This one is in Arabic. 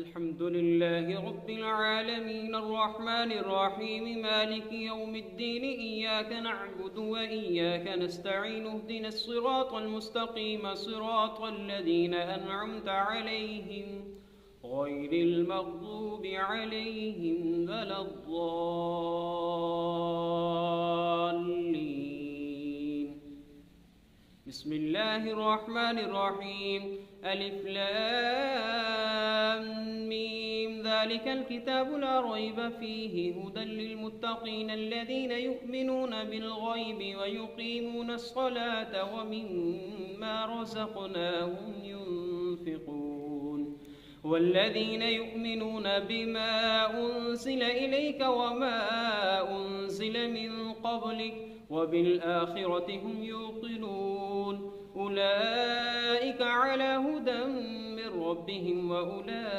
الحمد لله رب العالمين الرحمن الرحيم مالك يوم الدين إياك نعبد وإياك نستعين اهدنا الصراط المستقيم صراط الذين أنعمت عليهم غير المغضوب عليهم ولا الضالين. بسم الله الرحمن الرحيم. ألف لام ميم ذلك الكتاب لا ريب فيه هدى للمتقين الذين يؤمنون بالغيب ويقيمون الصلاة ومما رزقناهم ينفقون والذين يؤمنون بما أنزل إليك وما أنزل من قبلك وبالآخرة هم يوقنون أولئك على هدى من ربهم وأولئك